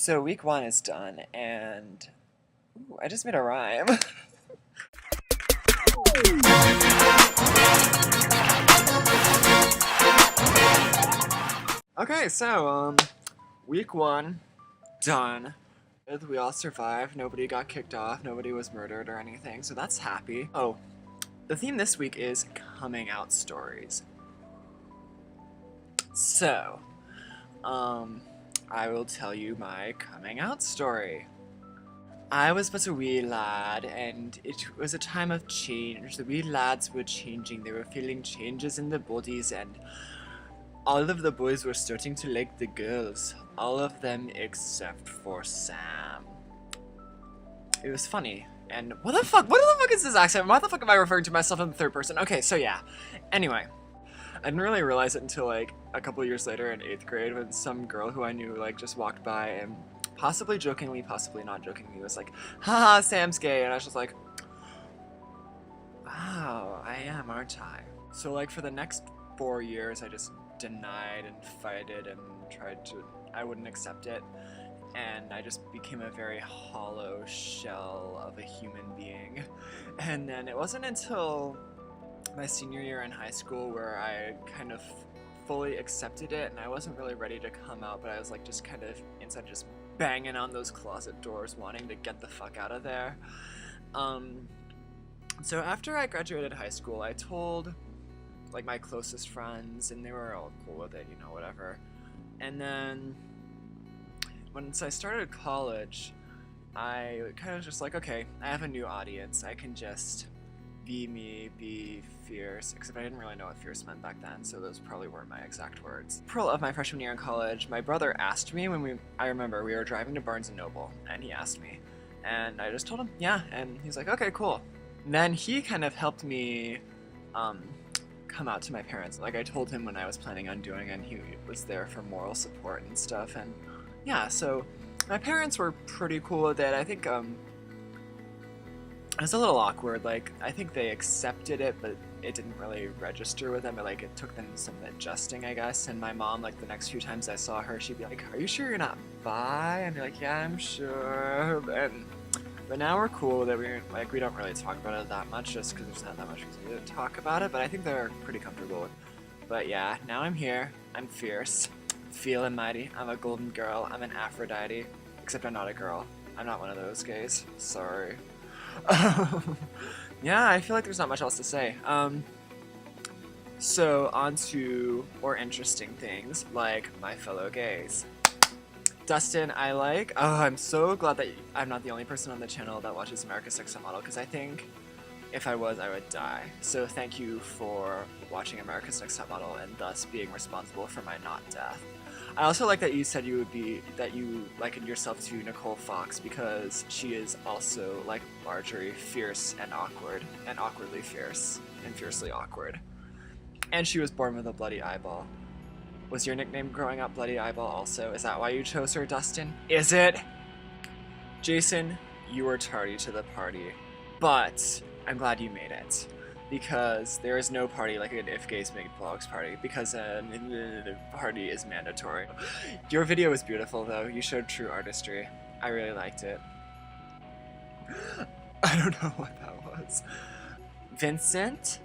So week 1 is done, and ooh, I just made a rhyme. Okay, so week 1 done. We all survived. Nobody got kicked off. Nobody was murdered or anything, so that's happy. Oh, the theme this week is coming out stories. So, I will tell you my coming out story. I was but a wee lad, and it was a time of change. The wee lads were changing. They were feeling changes in their bodies, and all of the boys were starting to like the girls. All of them except for Sam. It was funny. And what the fuck is this accent? Why the fuck am I referring to myself in the third person? Okay, so yeah. Anyway. I didn't really realize it until like a couple years later in 8th grade when some girl who I knew like just walked by and possibly jokingly, possibly not jokingly was like, haha, Sam's gay, and I was just like, wow, I am, aren't I? So like for the next 4 years I just denied and fighted and tried to, I wouldn't accept it, and I just became a very hollow shell of a human being. And then it wasn't until my senior year in high school where I kind of fully accepted it, and I wasn't really ready to come out, but I was like just kind of inside just banging on those closet doors wanting to get the fuck out of there. So after I graduated high school, I told like my closest friends, and they were all cool with it, you know, whatever. And then once I started college, I kind of just like, okay, I have a new audience, I can just be me, be fierce, except I didn't really know what fierce meant back then, so those probably weren't my exact words. April of my freshman year in college, my brother asked me when I remember we were driving to Barnes & Noble, and he asked me, and I just told him, yeah, and he's like, okay, cool. And then he kind of helped me come out to my parents. Like I told him when I was planning on doing it, and he was there for moral support and stuff, and yeah, so my parents were pretty cool with it. I think it was a little awkward, like, I think they accepted it, but it didn't really register with them, but, it took them some adjusting, I guess, and my mom, the next few times I saw her, she'd be like, are you sure you're not bi? I'd be like, yeah, I'm sure, but now we're cool that we don't really talk about it that much, just because there's not that much reason to talk about it, but I think they're pretty comfortable with it. But yeah, now I'm here, I'm fierce, feeling mighty, I'm a golden girl, I'm an Aphrodite, except I'm not a girl, I'm not one of those gays, sorry. Yeah, I feel like there's not much else to say. So on to more interesting things, like my fellow gays. Dustin, I'm so glad that I'm not the only person on the channel that watches America's Next Top Model, because I think if I was, I would die. So thank you for watching America's Next Top Model and thus being responsible for my not death. I also like that you said you likened yourself to Nicole Fox, because she is also, like Marjorie, fierce and awkward, and awkwardly fierce, and fiercely awkward. And she was born with a bloody eyeball. Was your nickname growing up Bloody Eyeball also? Is that why you chose her, Dustin? Is it? Jason, you were tardy to the party, but I'm glad you made it. Because there is no party like an IfGaysMadeVlogs party, because a party is mandatory. Your video was beautiful though, you showed true artistry. I really liked it. I don't know what that was. Vincent,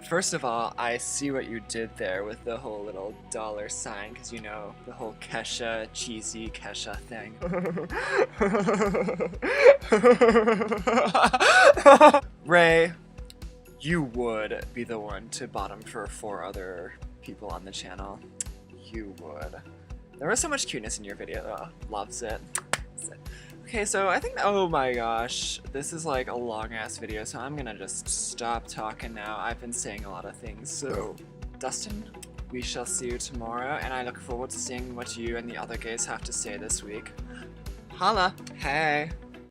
first of all, I see what you did there with the whole little dollar sign, because you know, the whole Kesha, cheesy Kesha thing. Ray, you would be the one to bottom for 4 other people on the channel. You would. There was so much cuteness in your video though. Loves it. Okay, so I think, oh my gosh, this is like a long ass video, so I'm gonna just stop talking now. I've been saying a lot of things, so Dustin, we shall see you tomorrow, and I look forward to seeing what you and the other gays have to say this week. Holla! Hey!